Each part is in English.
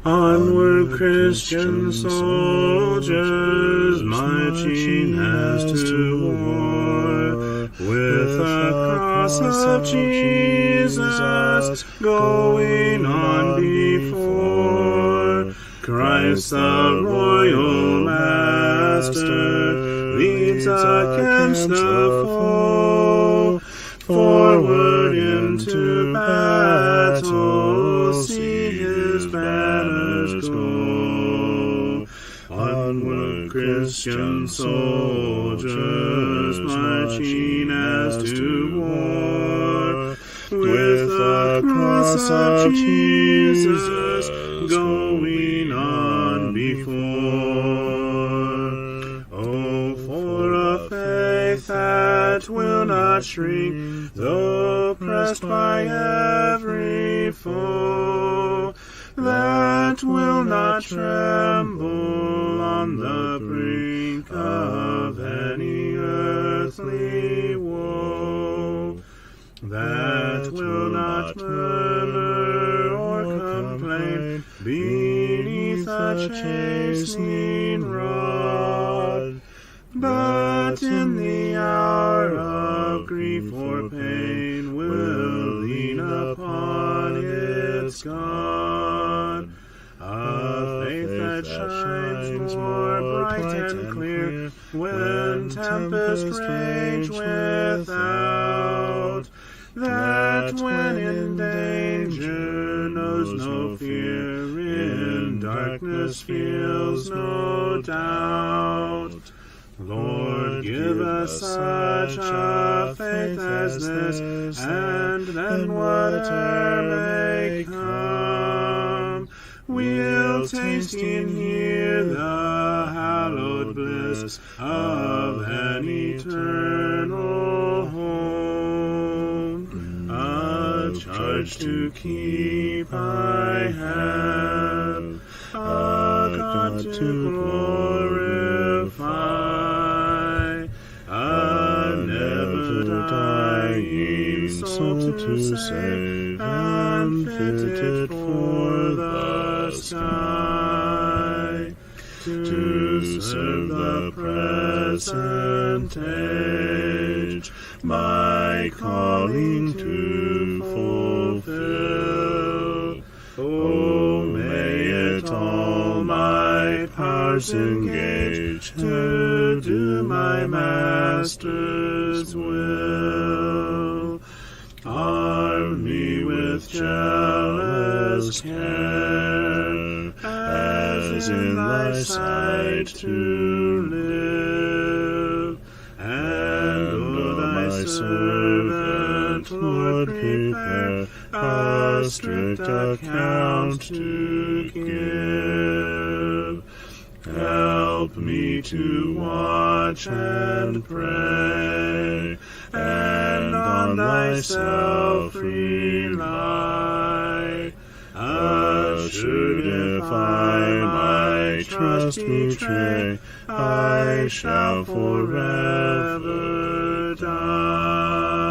Onward, Christian soldiers, marching as to war, with the cross of Jesus going on before. Christ the royal master leads against the foe. Forward into battle, see his banners go. Onward, Christian soldiers, marching as to war, with the cross of Jesus going on before. Oh, for a faith that will not shrink, though pressed by every foe, that will not tremble on the brink of any earthly woe, that will not murmur or complain beneath a chastening rod, but in the hour of grief or pain will lean upon its God. A faith that shines more bright and clear when tempests rage without, that when in danger knows no fear, in darkness feels no doubt. Lord, give us such a faith as this, and then whatever may come, we'll taste and hear the hallowed bliss of an eternal home. A charge to keep I have, a God to glorify, a never-dying soul to save, and fitted for the sky, to serve the present age, my calling to fulfill. Oh, may it all my powers engage to do my Master's will. Arm me with jealous care, as in thy sight to live, and O thy servant, Lord, prepare a strict account to give. Help me to watch and pray, and on thyself rely. Assured if I my trust betray, I shall forever die.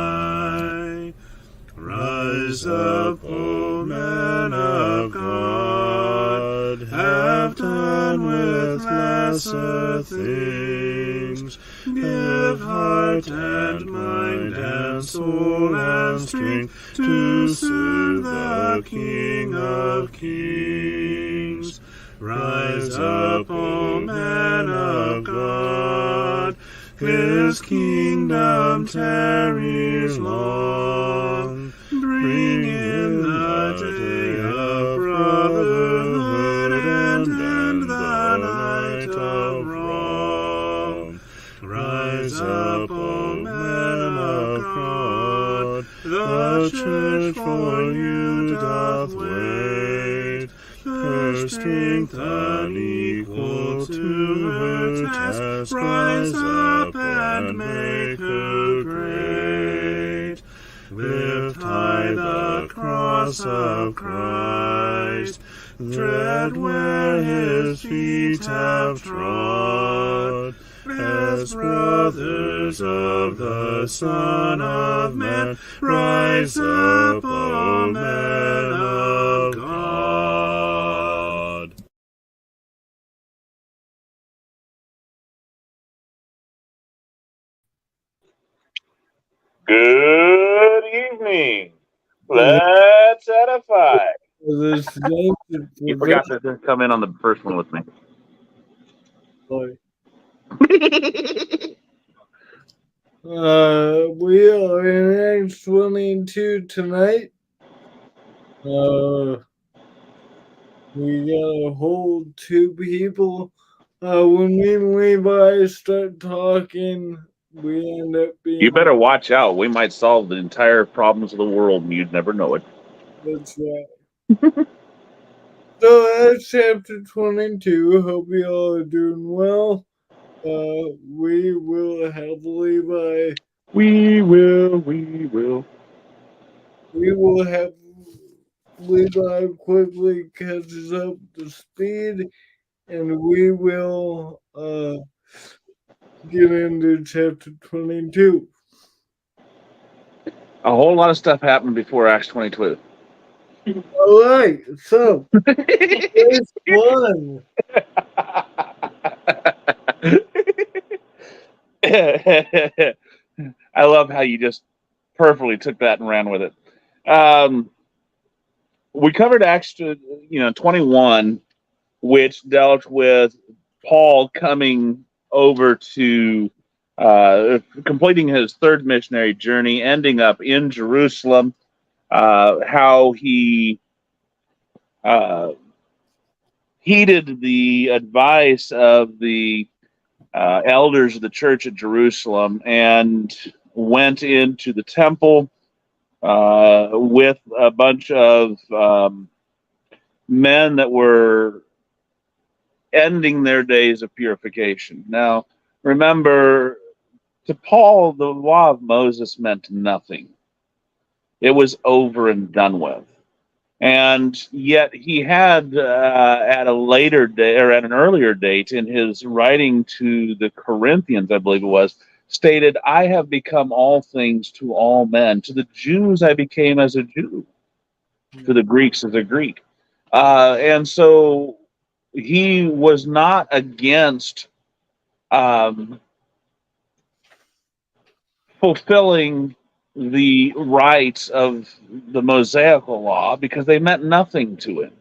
Rise up, O men of God, have done with lesser things. Give heart and mind and soul and strength to serve the King of Kings. Rise up, O men of God, his kingdom tarries long. Bring in the day of brotherhood and end the night of wrong. Rise up, O men of God, the church for you doth wait. Her strength unequal to her task, rise up and make her great. Lift high the cross of Christ, tread where his feet have trod. As brothers of the Son of Man, rise up, O men of God. Good evening. Let's edify. This day You forgot to come in on the first one with me. we are in Acts 22 tonight. We got a whole two people. When me and Levi start talking, we end up being. You better watch out. We might solve the entire problems of the world and you'd never know it. That's right. So that's chapter 22. Hope you all are doing well. We will have Levi. We will. We will have Levi quickly catches up to speed, and we will get into chapter 22. A whole lot of stuff happened before Acts 22. All right, so first one. I love how you just perfectly took that and ran with it. We covered Acts, 21, which dealt with Paul coming over to completing his third missionary journey, ending up in Jerusalem. How he uh, heeded the advice of the elders of the church at Jerusalem and went into the temple with a bunch of men that were ending their days of purification. Now, remember, to Paul, the law of Moses meant nothing. It was over and done with. And yet he had, at a later day or at an earlier date in his writing to the Corinthians, I believe it was, stated, I have become all things to all men. To the Jews, I became as a Jew. To the Greeks, as a Greek. And so he was not against um, fulfilling the rights of the Mosaical law because they meant nothing to him.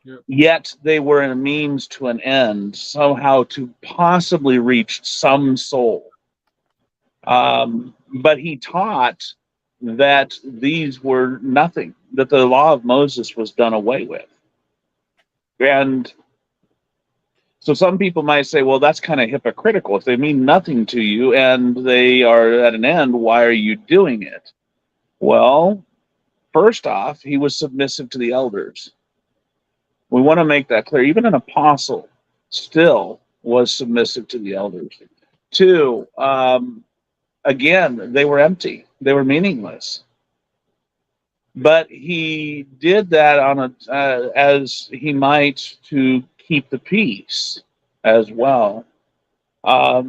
Yep. Yet they were a means to an end, somehow to possibly reach some soul. But he taught that these were nothing, that the law of Moses was done away with. And so some people might say, well, that's kind of hypocritical. If they mean nothing to you and they are at an end, why are you doing it? Well, first off, he was submissive to the elders. We want to make that clear. Even an apostle still was submissive to the elders. Two, again, they were empty. They were meaningless. But he did that on as he might to keep the peace as well.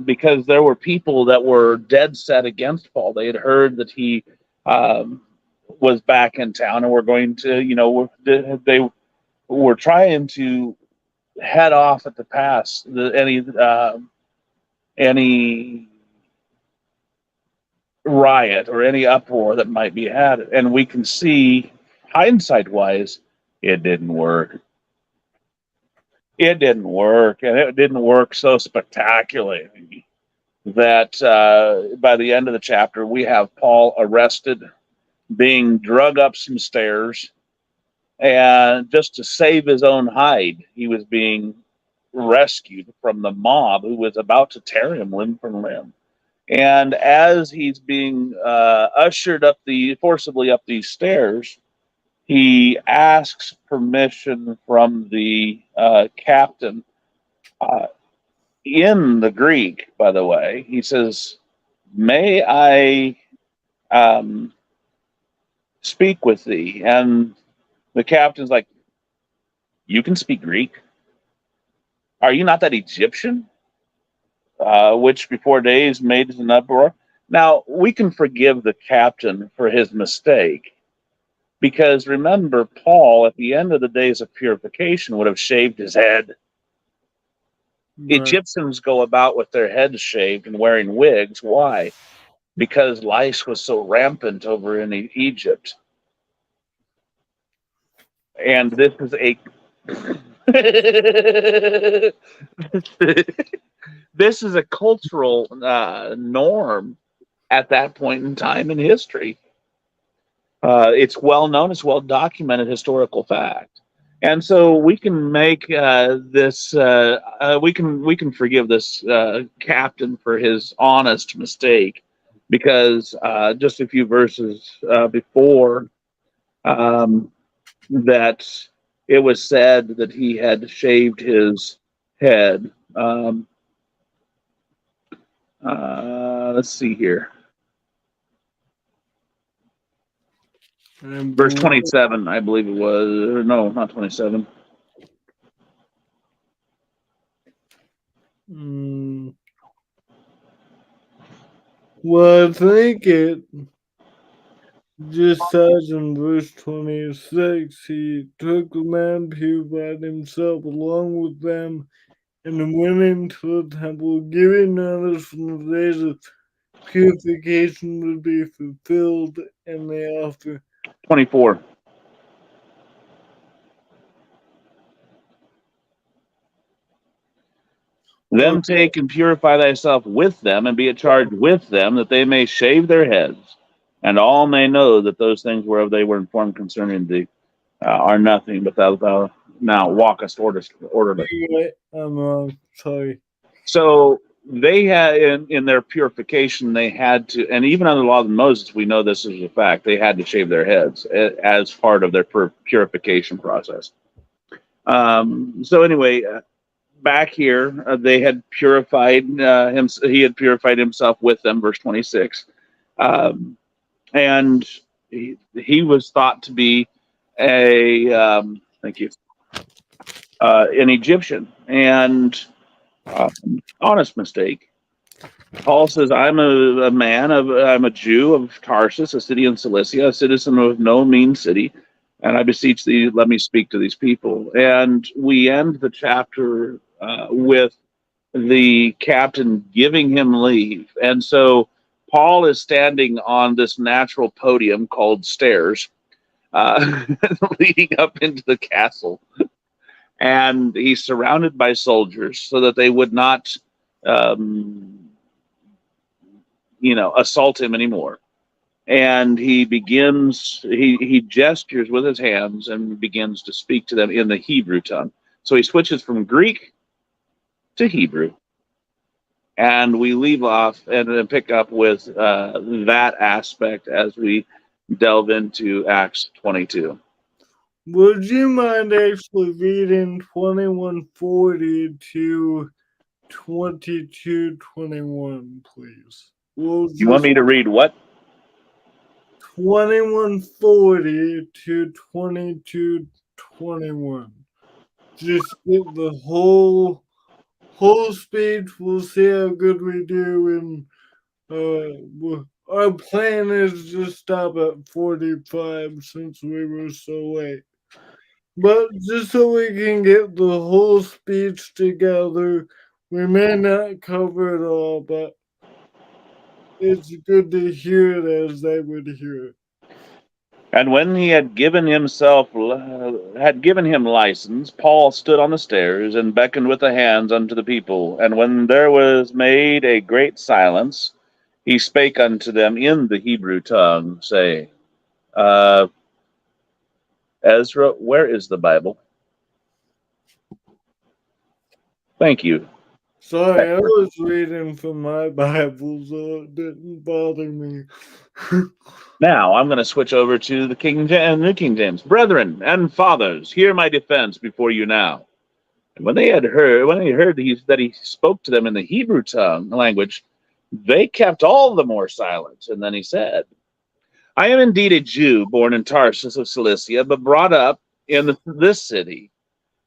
Because there were people that were dead set against Paul. They had heard that he was back in town and were going to, they were trying to head off at the pass any riot or any uproar that might be had. And we can see, hindsight wise, it didn't work. It didn't work, and it didn't work so spectacularly that by the end of the chapter, we have Paul arrested, being drug up some stairs, and just to save his own hide, he was being rescued from the mob who was about to tear him limb from limb. And as he's being ushered forcibly up these stairs, he asks permission from the captain. In the Greek, by the way, he says, "May I speak with thee?" And the captain's like, "You can speak Greek? Are you not that Egyptian, which before days made an uproar?" Now, we can forgive the captain for his mistake because remember, Paul, at the end of the days of purification, would have shaved his head. Right. Egyptians go about with their heads shaved and wearing wigs. Why? because lice was so rampant over in Egypt. And this is a this is a cultural norm at that point in time in history. It's well known, it's well documented historical fact, and so we can make this. We can forgive this captain for his honest mistake, because just a few verses before that, it was said that he had shaved his head. Let's see here. Verse 27, I believe it was. No, not 27. Well, I think it just says in verse 26, he took the man, purified himself along with them, and went into the temple, giving notice from the days of purification would be fulfilled, and they offer 24. Then take and purify thyself with them, and be at charge with them, that they may shave their heads, and all may know that those things whereof they were informed concerning thee are nothing, but thou now walkest orderly. I'm wrong. Sorry. So they had in their purification, they had to, and even under the law of Moses, we know this is a fact. They had to shave their heads as part of their purification process. So anyway, back here, they had purified him. He had purified himself with them. Verse 26, and he was thought to be an Egyptian, and honest mistake. Paul says, I'm a Jew of Tarsus, a city in Cilicia, a citizen of no mean city, and I beseech thee, let me speak to these people. And we end the chapter with the captain giving him leave. And so Paul is standing on this natural podium called stairs, leading up into the castle. And he's surrounded by soldiers so that they would not, assault him anymore. And he gestures with his hands and begins to speak to them in the Hebrew tongue. So he switches from Greek to Hebrew. And we leave off and pick up with that aspect as we delve into Acts 22. Would you mind actually reading 2140 to 2221, please? You want me to read what? 2140 to 2221. Just get the whole speech. We'll see how good we do, and our plan is to stop at 45 since we were so late. But just so we can get the whole speech together, we may not cover it all, but it's good to hear it as they would hear it. And when he had given him license, Paul stood on the stairs and beckoned with the hands unto the people. And when there was made a great silence, he spake unto them in the Hebrew tongue, saying, Ezra, where is the Bible? Thank you. Sorry, I was reading from my Bible, so it didn't bother me. Now I'm going to switch over to the New King James. Brethren and fathers, hear my defense before you now. And when they heard that he spoke to them in the Hebrew tongue language, they kept all the more silent. And then he said, I am indeed a Jew, born in Tarsus of Cilicia, but brought up in this city,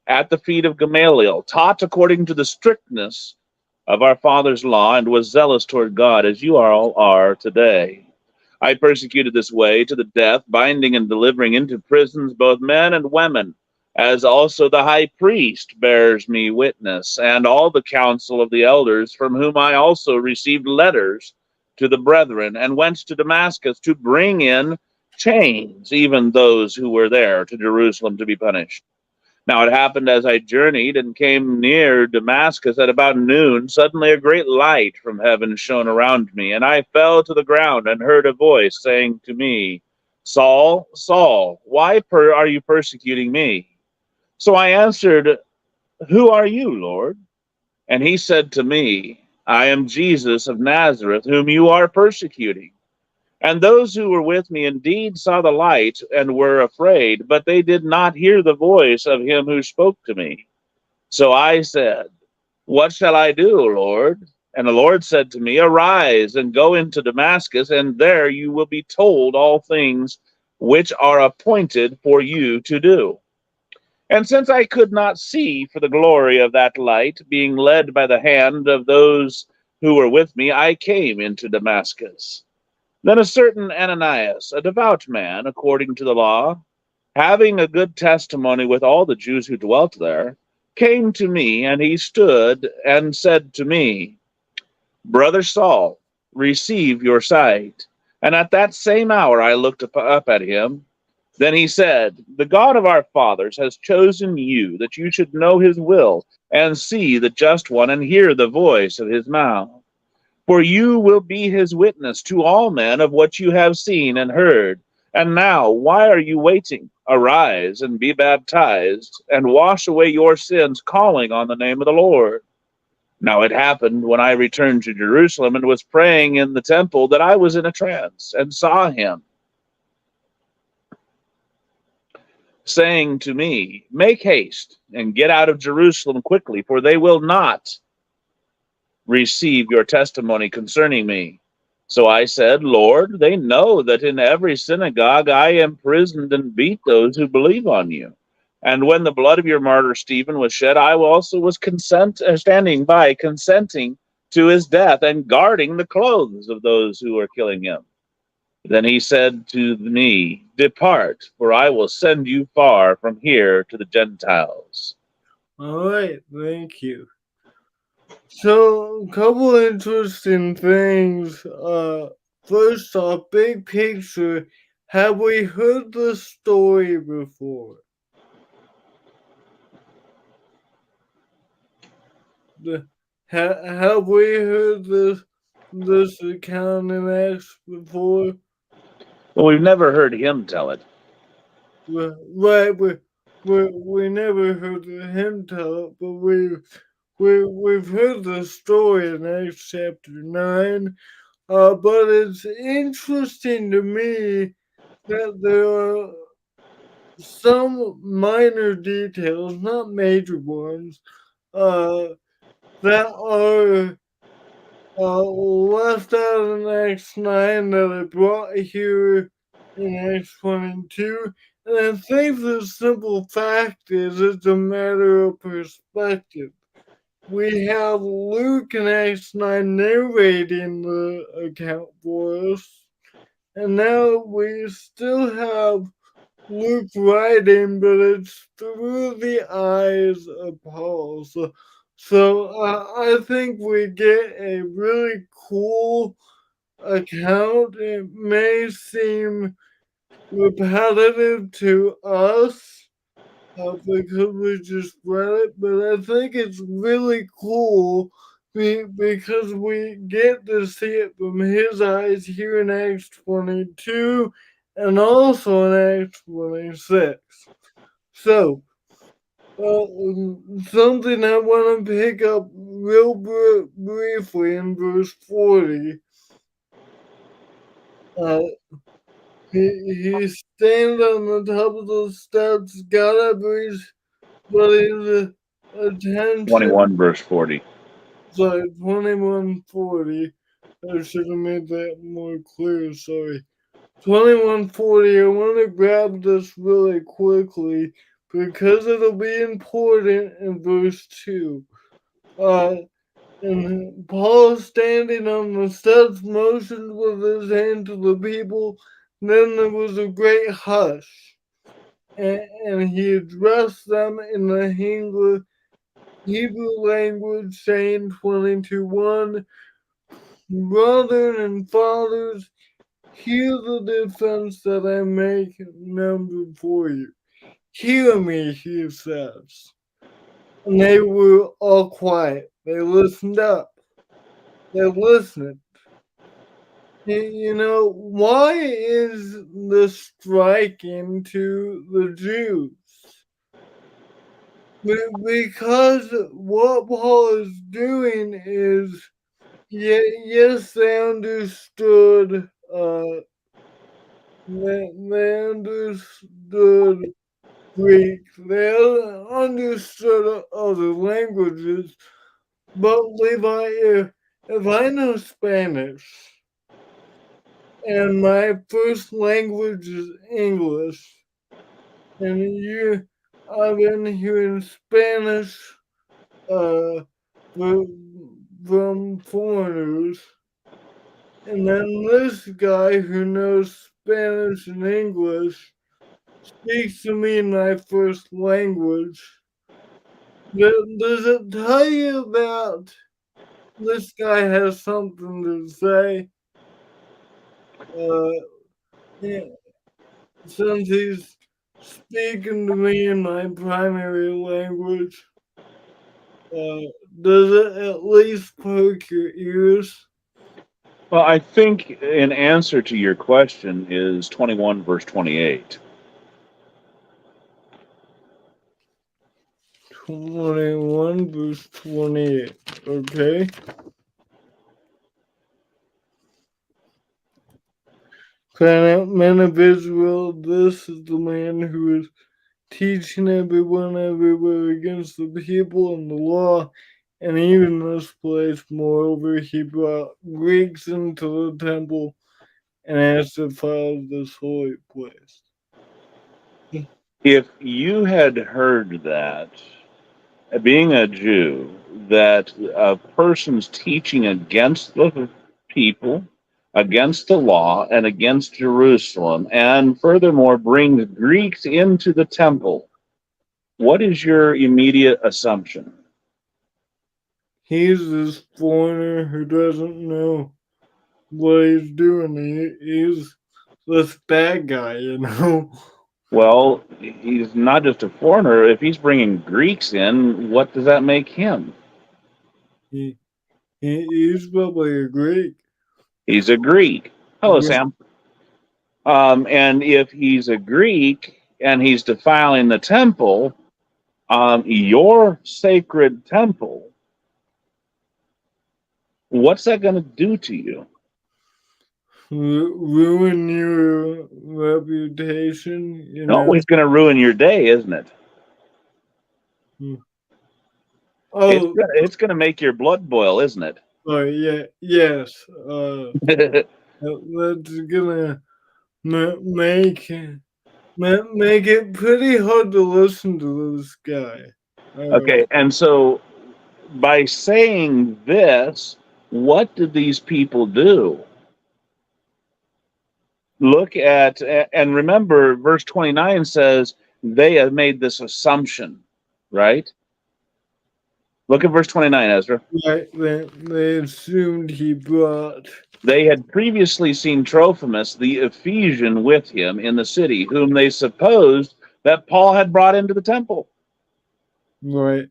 at the feet of Gamaliel, taught according to the strictness of our father's law, and was zealous toward God, as you all are today. I persecuted this way to the death, binding and delivering into prisons both men and women, as also the high priest bears me witness, and all the council of the elders, from whom I also received letters to the brethren, and went to Damascus to bring in chains, even those who were there to Jerusalem to be punished. Now it happened as I journeyed and came near Damascus at about noon, suddenly a great light from heaven shone around me, and I fell to the ground and heard a voice saying to me, Saul, Saul, why are you persecuting me? So I answered, Who are you, Lord? And he said to me, I am Jesus of Nazareth, whom you are persecuting. And those who were with me indeed saw the light and were afraid, but they did not hear the voice of him who spoke to me. So I said, What shall I do, Lord? And the Lord said to me, Arise and go into Damascus, and there you will be told all things which are appointed for you to do. And since I could not see for the glory of that light, being led by the hand of those who were with me, I came into Damascus. Then a certain Ananias, a devout man according to the law, having a good testimony with all the Jews who dwelt there, came to me, and he stood and said to me, Brother Saul, receive your sight. And at that same hour I looked up at him. Then he said, The God of our fathers has chosen you, that you should know his will, and see the just one, and hear the voice of his mouth. For you will be his witness to all men of what you have seen and heard. And now, why are you waiting? Arise and be baptized, and wash away your sins, calling on the name of the Lord. Now it happened when I returned to Jerusalem and was praying in the temple that I was in a trance, and saw him, saying to me, Make haste and get out of Jerusalem quickly, for they will not receive your testimony concerning me. So I said, Lord, they know that in every synagogue I imprisoned and beat those who believe on you. And when the blood of your martyr Stephen was shed, I also was standing by, consenting to his death and guarding the clothes of those who were killing him. Then he said to me, Depart, for I will send you far from here to the Gentiles. All right, thank you. So, a couple interesting things. First off, big picture. Have we heard the story before? Have we heard this account in Acts before? Well, we've never heard him tell it. Right, we never heard him tell it, but we've heard the story in Acts chapter 9. But it's interesting to me that there are some minor details, not major ones, uh, that are left out in Acts 9 that I brought here in Acts 22. And I think the simple fact is it's a matter of perspective. We have Luke in Acts 9 narrating the account for us, and now we still have Luke writing, but it's through the eyes of Paul. So I think we get a really cool account. It may seem repetitive to us because we just read it, but I think it's really cool because we get to see it from his eyes here in Acts 22 and also in Acts 26. So, something I want to pick up real briefly in verse 40. Uh, he stands on the top of the steps, got up, but his attention. 21 verse 40. Sorry, 2140. I should have made that more clear. Sorry. 2140. I want to grab this really quickly because it'll be important in verse 2. And Paul, standing on the steps, motioned with his hand to the people. Then there was a great hush, and he addressed them in the Hebrew language, saying 22:1, Brethren and fathers, hear the defense that I make now before you. Hear me, he says. And they were all quiet. They listened up. They listened. You know, why is the striking to the Jews? Because what Paul is doing is, yes, they understood, they understood Greek, they understood other languages, but Levi, if I know Spanish, and my first language is English, and I've been hearing Spanish uh, from foreigners, and then this guy who knows Spanish and English speaks to me in my first language. Does it tell you that this guy has something to say? Uh, yeah, since he's speaking to me in my primary language, uh, does it at least poke your ears? Well, I think an answer to your question is 21 verse 28. 21 verse 28. Okay. Men of Israel, this is the man who is teaching everyone everywhere against the people and the law, and even this place. Moreover, he brought Greeks into the temple and has defiled this holy place. If you had heard that, being a Jew, that a person's teaching against the people, against the law, and against Jerusalem, and furthermore brings Greeks into the temple, what is your immediate assumption? He's this foreigner who doesn't know what he's doing. He's this bad guy, you know. Well, he's not just a foreigner. If he's bringing Greeks in, what does that make him? He, he's probably a Greek. He's a Greek. Hello, Sam. And if he's a Greek and he's defiling the temple, your sacred temple, what's that going to do to you? Ruin your reputation, you No, know. it's going to ruin your day, isn't it? Oh, It's going to make your blood boil, isn't it? oh yeah, yes. That's gonna make make it pretty hard to listen to this guy. Okay, and so by saying this, what did these people do? Look at, and remember, verse 29 says they have made this assumption, right? Look at verse 29, Ezra. Right, they assumed he brought. They had previously seen Trophimus, the Ephesian, with him in the city, whom they supposed that Paul had brought into the temple. Right.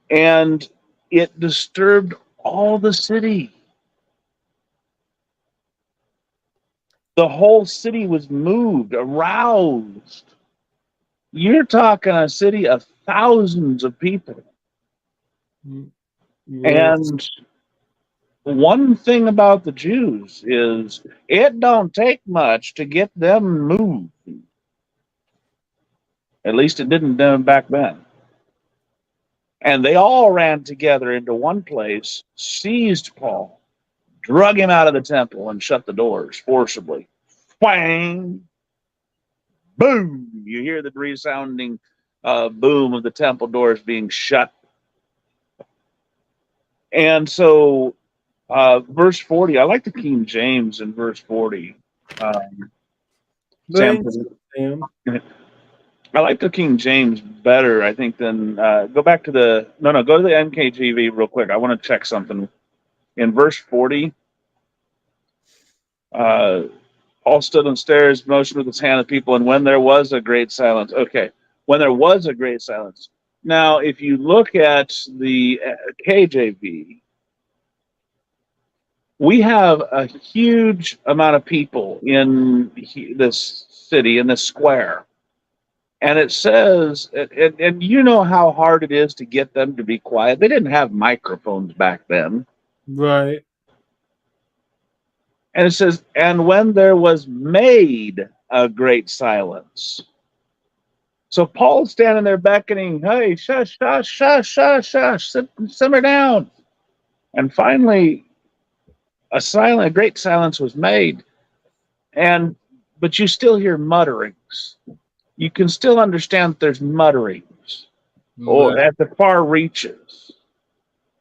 And it disturbed all the city. The whole city was moved, aroused. You're talking a city of thousands of people. Right. And one thing about the Jews is it don't take much to get them moved. At least it didn't back then. And they all ran together into one place, seized Paul, drug him out of the temple, and shut the doors forcibly. Whang! Boom! You hear the resounding boom of the temple doors being shut. And so, verse 40, I like the King James in verse 40. Sam, Thanks, Sam. I like the King James better, I think, than go back to the go to the NKJV real quick. I want to check something. in verse 40, uh, Paul stood on the stairs, motioned with his hand at people, and when there was a great silence. Okay, when there was a great silence. Now, if you look at the KJV, we have a huge amount of people in this city, in this square. And it says, and you know how hard it is to get them to be quiet. They didn't have microphones back then. Right. And it says, and when there was made a great silence. So Paul's standing there beckoning, hey, shush, shush, shush, shush, shush, simmer down. And finally, a great silence was made. But you still hear mutterings. You can still understand that there's mutterings or Right. at the far reaches.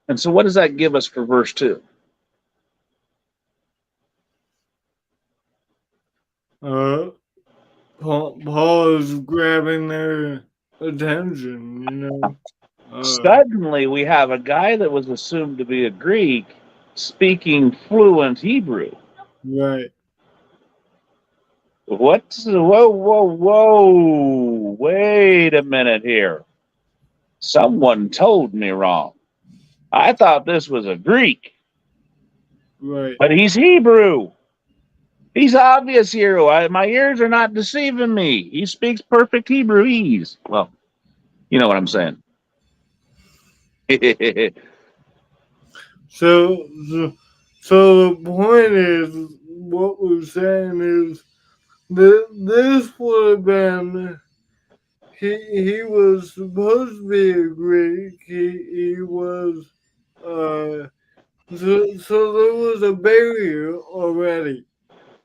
And so what does that give us for verse 2? Paul is grabbing their attention, you know. Suddenly we have a guy that was assumed to be a Greek speaking fluent Hebrew. Right. Whoa, whoa, whoa. Wait a minute here. Someone told me wrong. I thought this was a Greek, Right. but he's Hebrew. He's obvious here. My ears are not deceiving me. He speaks perfect Hebrew-ese. Well, you know what I'm saying. So the point is, what we're saying is that this would have been, he was supposed to be a Greek. He was, so there was a barrier already.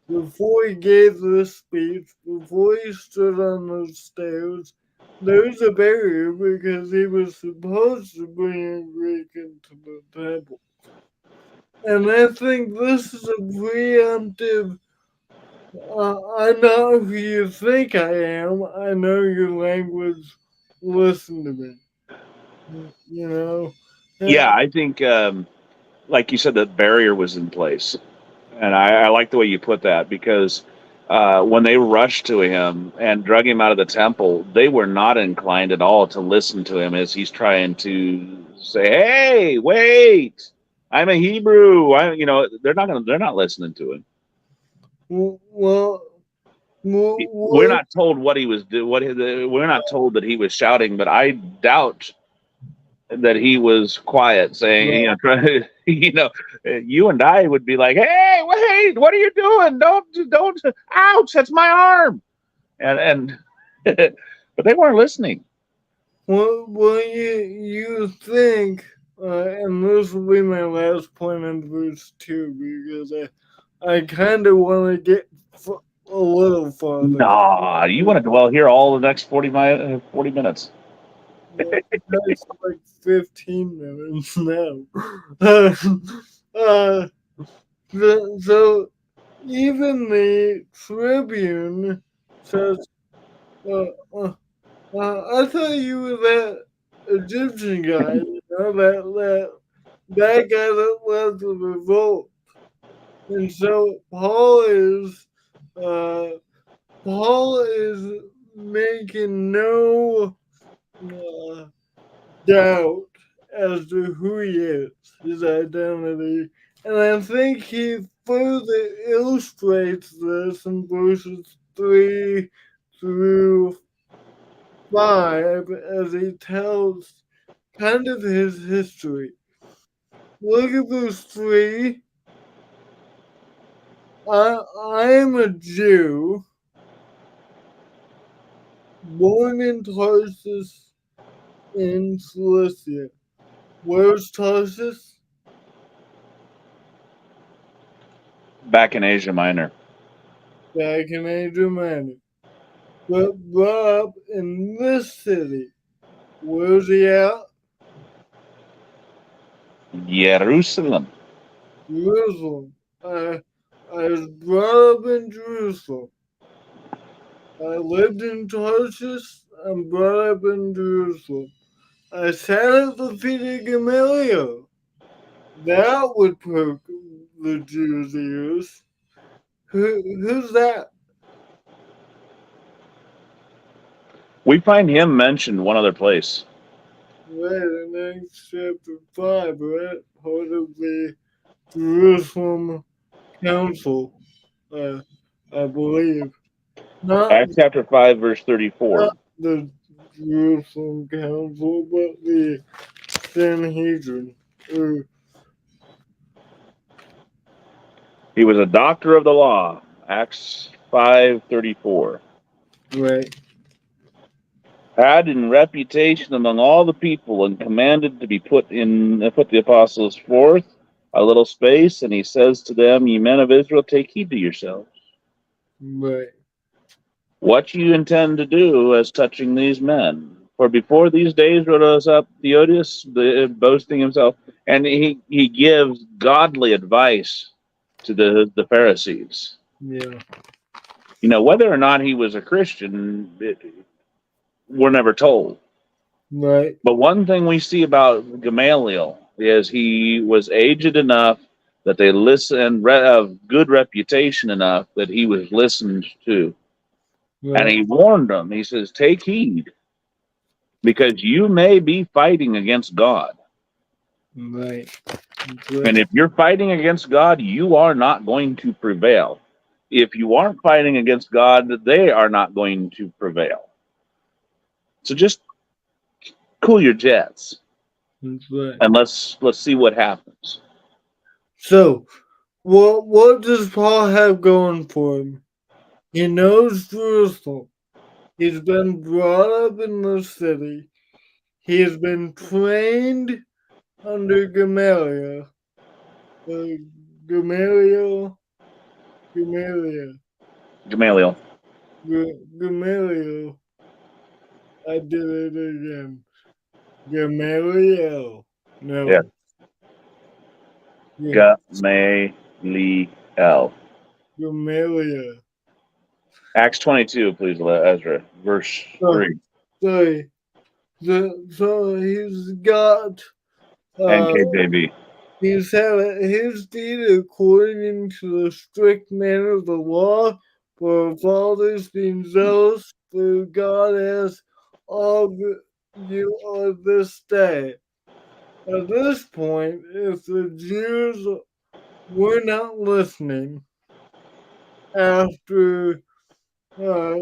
Before he gave this speech, before he stood on those stairs, there's a barrier because he was supposed to bring a Greek into the temple. And I think this is a preemptive. I'm not who you think I am. I know your language. Listen to me. You know? Yeah, I think, like you said, the barrier was in place. And I like the way you put that because when they rushed to him and drug him out of the temple, they were not inclined at all to listen to him as he's trying to say, "Hey, wait! I'm a Hebrew." They're not listening to him. Well, We're what? not told what he was do. We're not told that he was shouting, but I doubt that he was quiet, saying, you and I would be like, "Hey, wait, what are you doing? Don't, ouch, that's my arm." And but they weren't listening. Well, you think, and this will be my last point in verse 2 because I kind of want to get a little farther. Nah, you want to dwell here all the next 40 minutes. That's like 15 minutes now. Uh, uh, so even the Tribune says, uh, uh, I thought you were that Egyptian guy, that guy that led the revolt. And so uh, Paul is making no uh, doubt as to who he is, his identity. And I think he further illustrates this in verses 3 through 5 as he tells kind of his history. Look at verse 3. I am a Jew born in Tarsus in Cilicia. Where's Tarsus? Back in Asia Minor. Back in Asia Minor. But brought up in this city. Where's he at? Jerusalem. Jerusalem. I was brought up in Jerusalem. I lived in Tarsus. I'm brought up in Jerusalem. I sat at the feet of Gamaliel. that would poke the Jews' ears. Who's that? We find him mentioned one other place. Right in Acts chapter 5, right? Part of the Jerusalem Council, uh, I believe. Not, Acts chapter 5, verse not 34. the Jerusalem Council, but the Sanhedrin. Or, He was a doctor of the law. Acts 5:34. right, Had in reputation among all the people and commanded to be put the apostles forth a little space, and he says to them, ye men of Israel, take heed to yourselves right, what you intend to do as touching these men. For before these days rose up Theodius, boasting himself, and he gives godly advice to the Pharisees. yeah, Whether or not he was a Christian, we're never told. right, But one thing we see about Gamaliel is he was aged enough that they listened, of good reputation enough that he was listened to. And right, he warned them. He says, take heed, because you may be fighting against God. right, And right, if you're fighting against God, you are not going to prevail. If you aren't fighting against God, they are not going to prevail. So just cool your jets right. and let's see what happens. So, what does Paul have going for him? He knows Jerusalem. He's been brought up in the city. He has been trained under Gamaliel. Uh, Gamaliel, Gamaliel, Gamaliel. Gamaliel. I did it again. Gamaliel. Yeah. No. Ga- Gamaliel. Gamaliel. Acts 22, please, Ezra, verse So, 3. sorry. So he's got And uh KJV. he's had his deed according to the strict manner of the law, for fathers being zealous for God as all you are this day. At this point, if the Jews were not listening after uh,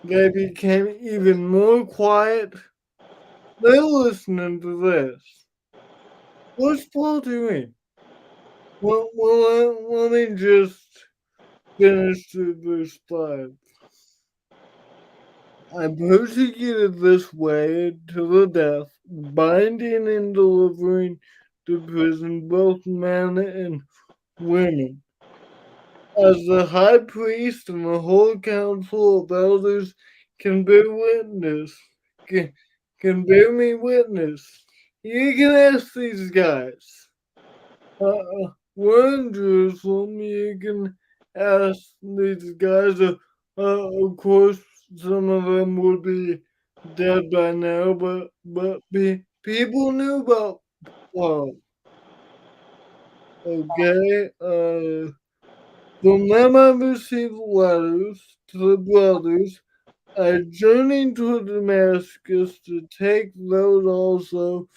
they became even more quiet, they're listening to this. What's Paul doing? Let me just finish to verse 5. I persecuted this way to the death, binding and delivering to prison both men and women. As the high priest and the whole council of elders can bear witness, can, can bear me witness. You can ask these guys. We're in Jerusalem. You can ask these guys. Of course, some of them would be dead by now, but people knew about Paul. Okay. From them I received letters to the brothers. I journeyed to Damascus to take those also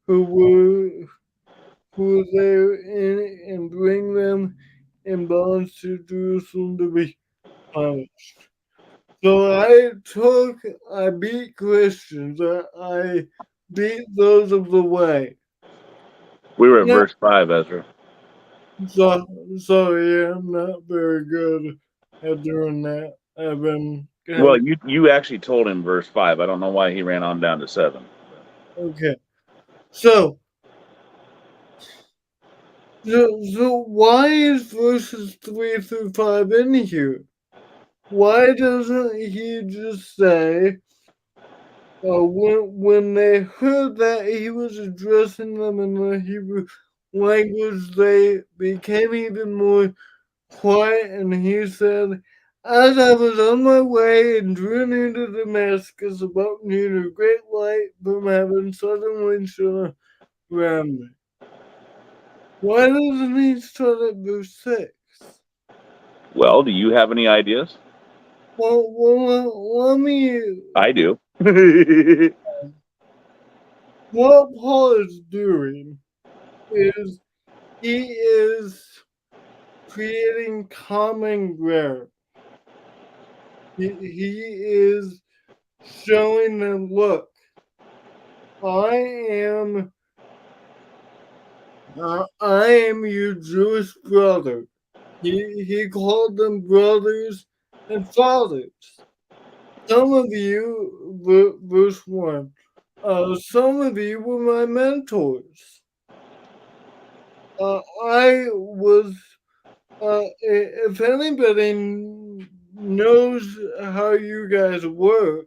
who were who were there and bring them in bonds to Jerusalem to be punished. So I beat Christians. I beat those of the way. We were at No, verse 5, Ezra. sorry, I'm not very good at doing that. I've been kind Well, of you actually told him verse 5. I don't know why he ran on down to 7. okay. So, so why is verses 3 through 5 in here? Why doesn't he just say, when they heard that he was addressing them in the Hebrew language, they became even more quiet, and he said, as I was on my way and drew near to Damascus, about noon, a great light from heaven suddenly shone around me. Why doesn't he start at verse 6? Well, do you have any ideas? Let me. I do. What Paul is doing is he is creating common ground. He is showing them, look, I am your Jewish brother. He called them brothers and fathers. Some of you, verse 1, some of you were my mentors. I was, if anybody knows how you guys work,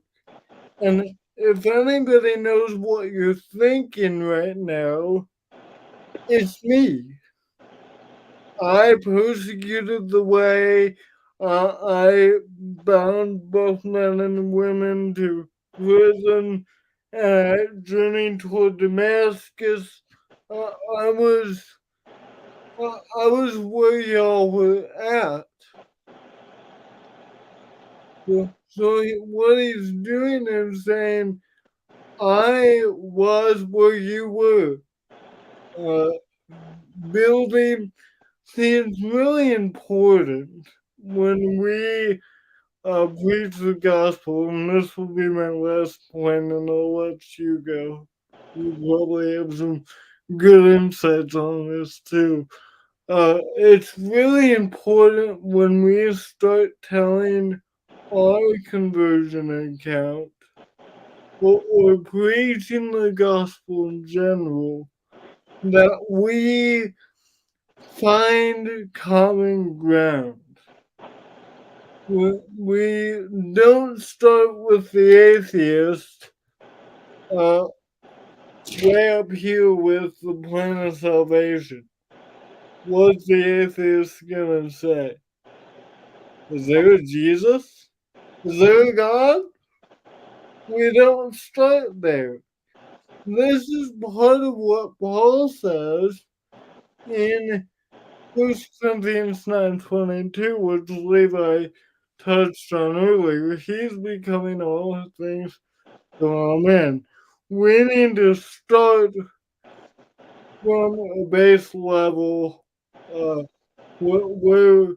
and if anybody knows what you're thinking right now, it's me. I persecuted the way. I bound both men and women to prison, and I journeyed toward Damascus. Uh, I was, I was where y'all were at. What he's doing is saying, I was where you were. Uh, building. See, it's really important when we preach the gospel, and this will be my last point, and I'll let you go. You probably have some good insights on this too. It's really important when we start telling our conversion account or preaching the gospel in general that we find common ground. We don't start with the atheist way up here with the plan of salvation. What's the atheist gonna say? Is there a Jesus? Is there a God? We don't start there. This is part of what Paul says in 1 Corinthians 9:22, which Levi touched on earlier. He's becoming all things to all men. We need to start from a base level where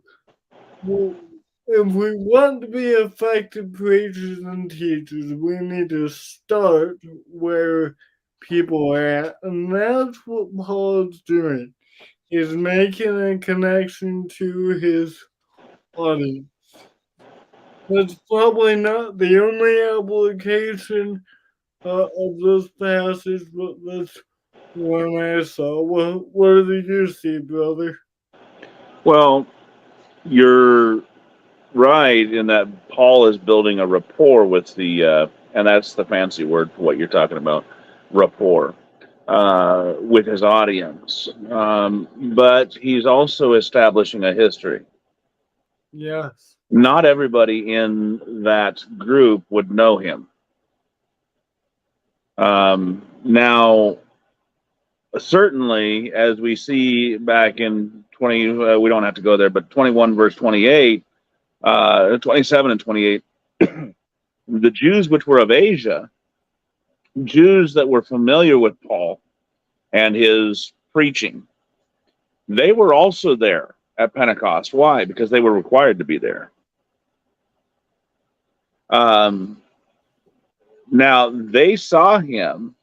if we want to be effective preachers and teachers, we need to start where people are at. And that's what Paul is doing. He's making a connection to his audience. That's probably not the only application of this passage, but that's one I saw. What did you see, brother? Well, you're right in that Paul is building a rapport with and that's the fancy word for what you're talking about, rapport, with his audience. But he's also establishing a history. Yes. Not everybody in that group would know him. Now, certainly, as we see back in 20, we don't have to go there, but 21 verse 28, 27 and 28, the Jews which were of Asia, Jews that were familiar with Paul and his preaching, they were also there at Pentecost. Why? Because they were required to be there. Now, they saw him,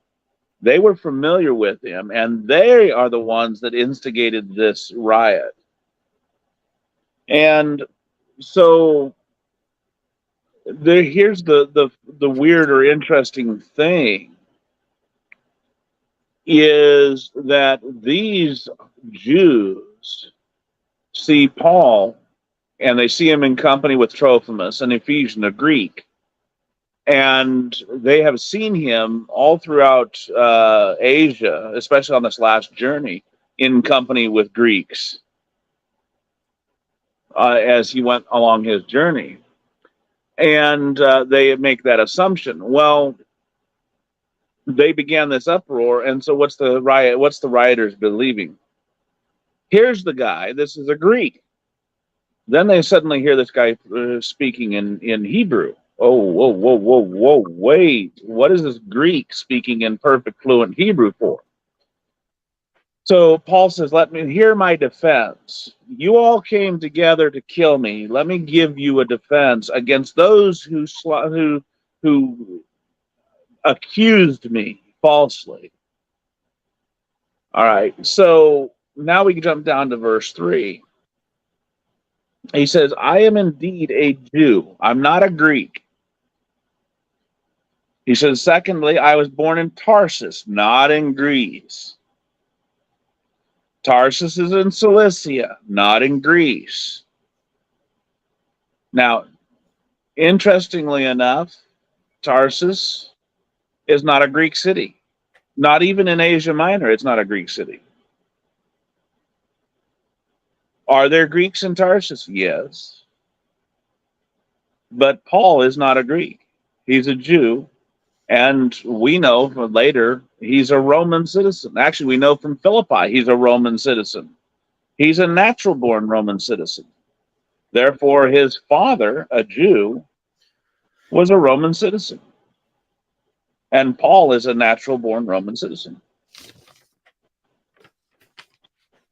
they were familiar with him, and they are the ones that instigated this riot. And so here's the weird or interesting thing is that these Jews see Paul and they see him in company with Trophimus, an Ephesian, a Greek. And they have seen him all throughout Asia, especially on this last journey, in company with Greeks as he went along his journey. And they make that assumption. Well, they began this uproar, and so what's the rioters believing? Here's the guy. This is a Greek. Then they suddenly hear this guy speaking in Hebrew. Oh, whoa, whoa, whoa, whoa, wait. What is this Greek speaking in perfect fluent Hebrew for? So Paul says, let me hear my defense. You all came together to kill me. Let me give you a defense against those who accused me falsely. All right. So now we can jump down to verse 3. He says, I am indeed a Jew. I'm not a Greek. He says, secondly, I was born in Tarsus, not in Greece. Tarsus is in Cilicia, not in Greece. Now, interestingly enough, Tarsus is not a Greek city. Not even in Asia Minor, it's not a Greek city. Are there Greeks in Tarsus? Yes. But Paul is not a Greek. He's a Jew. And we know from later he's a Roman citizen. Actually, we know from Philippi he's a Roman citizen. He's a natural-born Roman citizen. Therefore, his father, a Jew, was a Roman citizen. And Paul is a natural-born Roman citizen.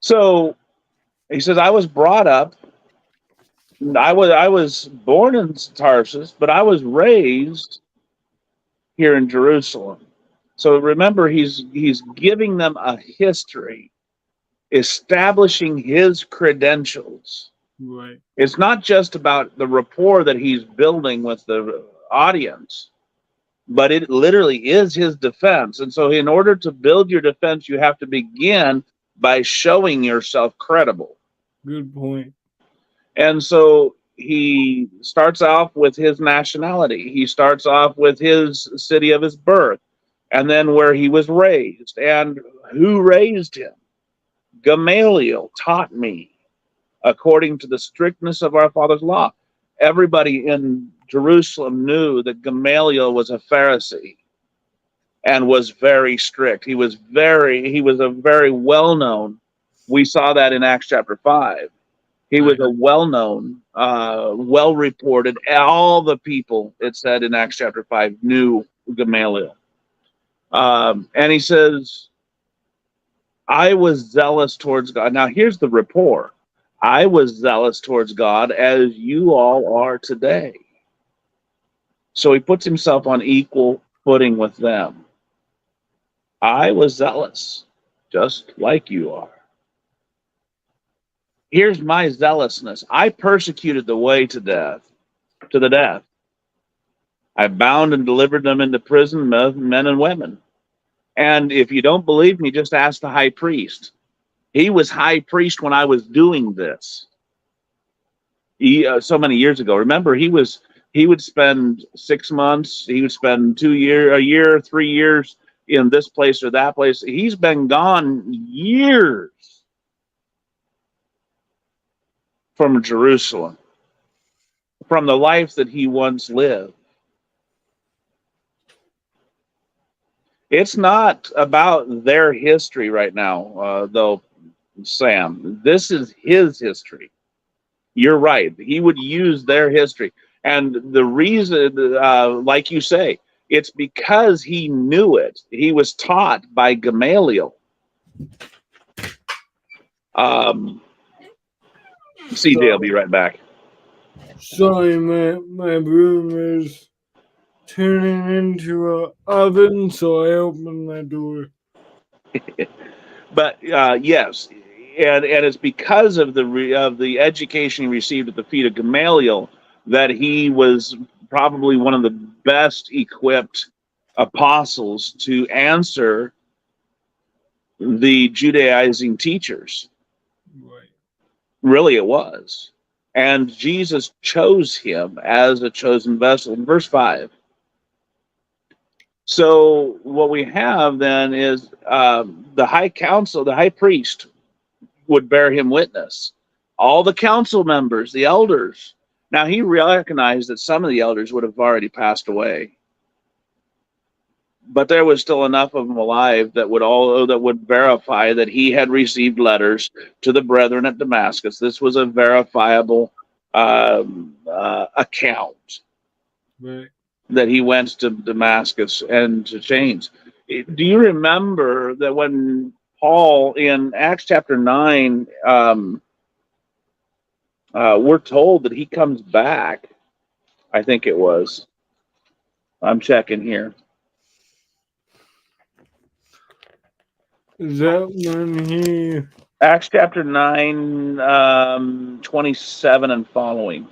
So he says, I was brought up, I was born in Tarsus, but I was raised here in Jerusalem. So remember, he's giving them a history, establishing his credentials. Right. It's not just about the rapport that he's building with the audience, but it literally is his defense. And so in order to build your defense, you have to begin by showing yourself credible. Good point. And so he starts off with his nationality. He starts off with his city of his birth, and then where he was raised. And who raised him? Gamaliel taught me according to the strictness of our father's law. Everybody in Jerusalem knew that Gamaliel was a Pharisee and was very strict. He was a very well-known. We saw that in Acts chapter 5. He was a well-known, well-reported. All the people, it said in Acts chapter 5, knew Gamaliel. And he says, I was zealous towards God. Now, here's the rapport. I was zealous towards God as you all are today. So he puts himself on equal footing with them. I was zealous, just like you are. Here's my zealousness. I persecuted the way to the death. I bound and delivered them into prison, men and women. And if you don't believe me, just ask the high priest. He was high priest when I was doing this. So many years ago. Remember, he would spend 6 months. He would spend a year, 3 years in this place or that place. He's been gone years from Jerusalem, from the life that he once lived. It's not about their history right now, though, Sam. This is his history. You're right. He would use their history. And the reason, like you say, it's because he knew it. He was taught by Gamaliel. CJ, I'll be right back. Sorry, my room is turning into an oven, so I opened my door. But yes, and it's because of the education he received at the feet of Gamaliel that he was probably one of the best equipped apostles to answer the Judaizing teachers. Right. Really, it was. And Jesus chose him as a chosen vessel. In verse 5. So what we have then is the high council, the high priest would bear him witness. All the council members, the elders. Now he recognized that some of the elders would have already passed away. but there was still enough of them alive that would verify that he had received letters to the brethren at Damascus. This was a verifiable account Right. that he went to Damascus and to change. Do you remember that when Paul in Acts chapter 9, we're told that he comes back? I think it was. I'm checking here. Is that when he? Acts chapter 9, 27 and following.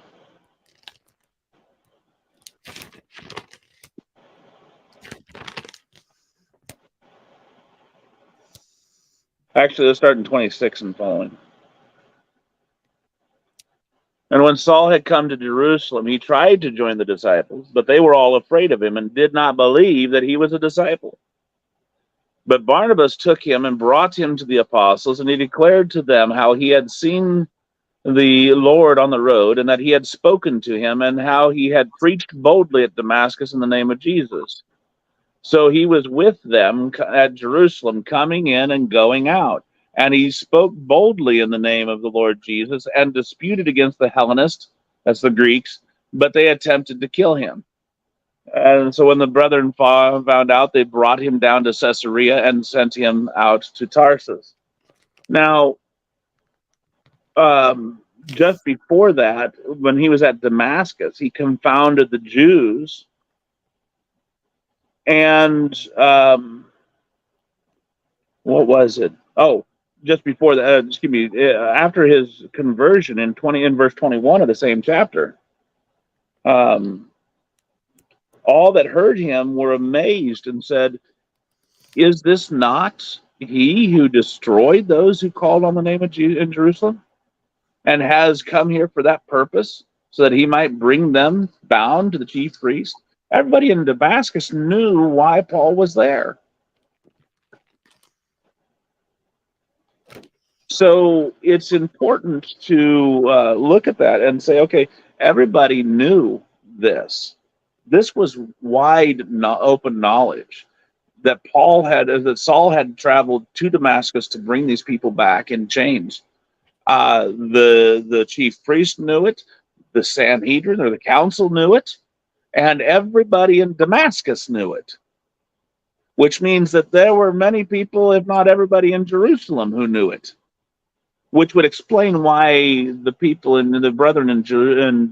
Actually, let's start in 26 and following. And when Saul had come to Jerusalem, he tried to join the disciples, but they were all afraid of him and did not believe that he was a disciple. But Barnabas took him and brought him to the apostles, and he declared to them how he had seen the Lord on the road, and that he had spoken to him, and how he had preached boldly at Damascus in the name of Jesus. So he was with them at Jerusalem, coming in and going out. And he spoke boldly in the name of the Lord Jesus and disputed against the Hellenists, that's the Greeks, but they attempted to kill him. And so when the brethren found out, they brought him down to Caesarea and sent him out to Tarsus. Now, just before that, when he was at Damascus, he confounded the Jews. And what was it? Oh, just before that, excuse me, after his conversion in verse 21 of the same chapter, all that heard him were amazed and said, "Is this not he who destroyed those who called on the name of Jesus in Jerusalem, and has come here for that purpose, so that he might bring them bound to the chief priest?" Everybody in Damascus knew why Paul was there. So it's important to look at that and say, okay, everybody knew this. This was wide, open knowledge that Saul had traveled to Damascus to bring these people back in chains. The chief priest knew it, the Sanhedrin or the council knew it, and everybody in Damascus knew it. Which means that there were many people, if not everybody, in Jerusalem who knew it. Which would explain why the people and the brethren in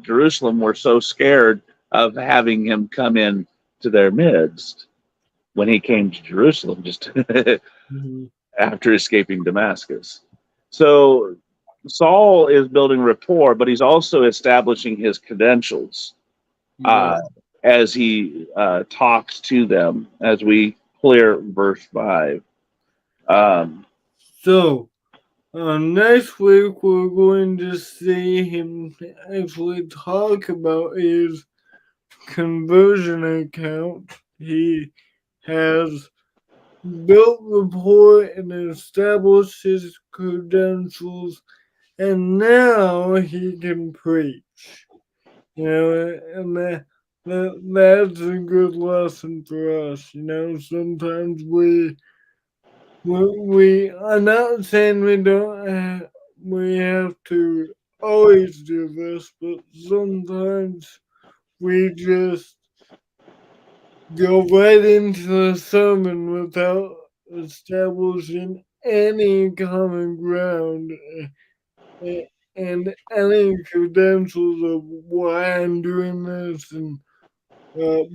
Jerusalem were so scared of having him come in to their midst when he came to Jerusalem just after escaping Damascus. So Saul is building rapport, but he's also establishing his credentials as he talks to them, as we clear verse 5. So, next week we're going to see him actually talk about his conversion account. He has built rapport and established his credentials, and now he can preach. And that's a good lesson for us. Sometimes we I'm not saying we have to always do this, but sometimes we just go right into the sermon without establishing any common ground and any credentials of why I'm doing this, and but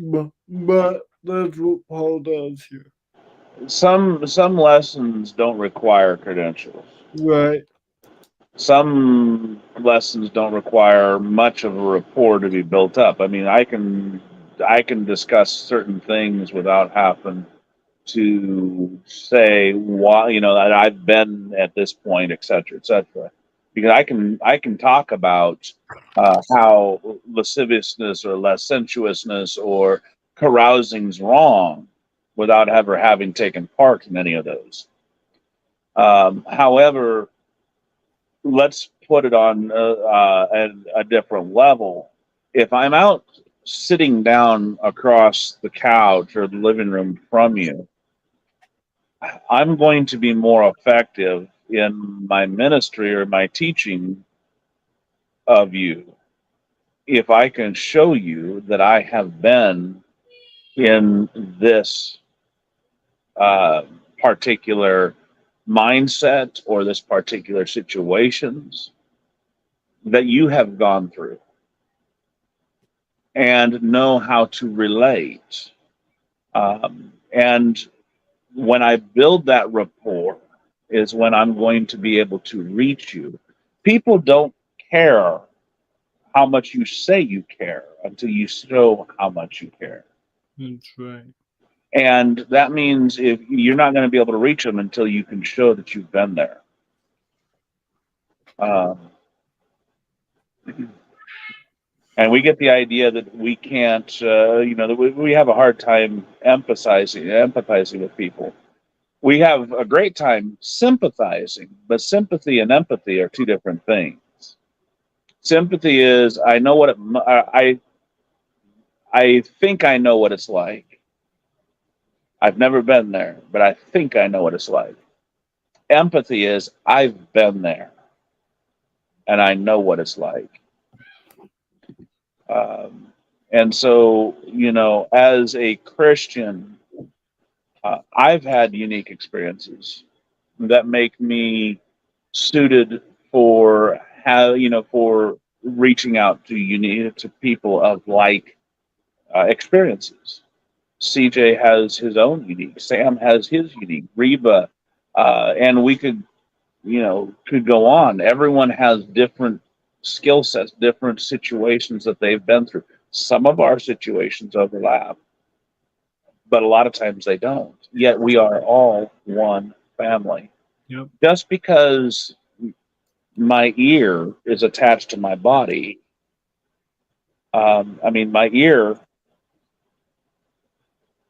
that's what Paul does here. Some lessons don't require credentials. Right. Some lessons don't require much of a rapport to be built up. I mean, I can discuss certain things without having to say why, that I've been at this point, et cetera, because I can talk about how lasciviousness or licentiousness or carousing's wrong without ever having taken part in any of those. However, let's put it on a different level. If I'm out sitting down across the couch or the living room from you, I'm going to be more effective in my ministry or my teaching of you if I can show you that I have been in this uh, particular mindset or this particular situations that you have gone through and know how to relate. And when I build that rapport, is when I'm going to be able to reach you. People don't care how much you say you care until you show how much you care. That's right. And that means if you're not going to be able to reach them until you can show that you've been there. Um, and we get the idea that we can't, that we have a hard time empathizing with people. We have a great time sympathizing, but sympathy and empathy are two different things. Sympathy is I know what I think I know what it's like. I've never been there, but I think I know what it's like. Empathy is I've been there and I know what it's like. Um, and so, as a Christian, I've had unique experiences that make me suited for for reaching out to people of like experiences. CJ has his own unique. Sam has his unique. Reba, and we could go on. Everyone has different skill sets, different situations that they've been through. Some of our situations overlap, but a lot of times they don't. Yet we are all one family. Yep. Just because my ear is attached to my body, my ear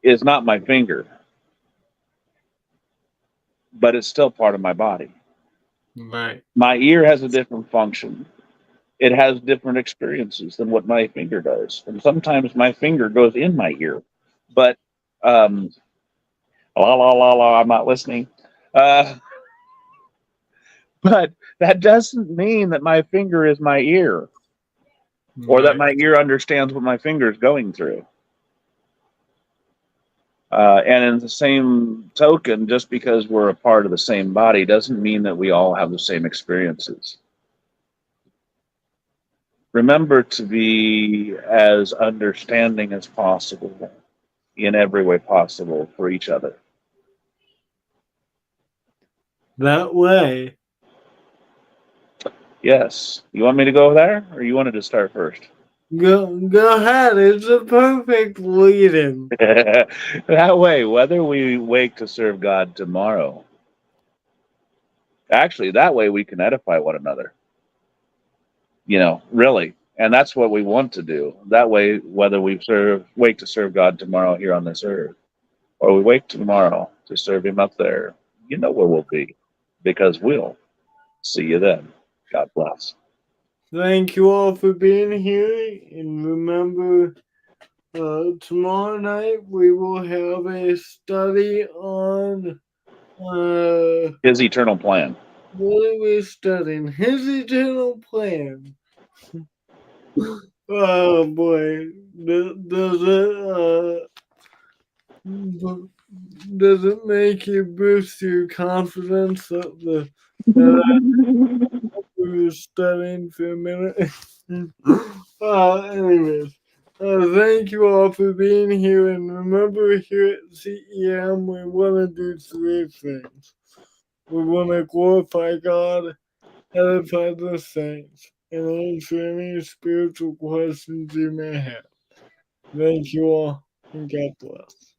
is not my finger, but it's still part of my body. Right. My ear has a different function. It has different experiences than what my finger does. And sometimes my finger goes in my ear, but la la la la, I'm not listening. Uh, but that doesn't mean that my finger is my ear or that Right. my ear understands what my finger is going through. And in the same token, just because we're a part of the same body doesn't mean that we all have the same experiences. Remember to be as understanding as possible in every way possible for each other. That way. Yes. You want me to go there, or you wanted to start first? Go ahead. It's a perfect lead-in. That way, whether we wake to serve God tomorrow, actually, that way we can edify one another. Really. And that's what we want to do. That way, whether we wake to serve God tomorrow here on this earth, or we wake tomorrow to serve Him up there, you know where we'll be, because we'll see you then. God bless. Thank you all for being here. And remember, tomorrow night we will have a study on His eternal plan. what are we studying? His eternal plan. Oh boy, does it make you boost your confidence that we were studying for a minute? Anyways, thank you all for being here, and remember, here at CEM, we want to do three things. We want to glorify God, edify the saints, and answer any spiritual questions you may have. Thank you all, and God bless.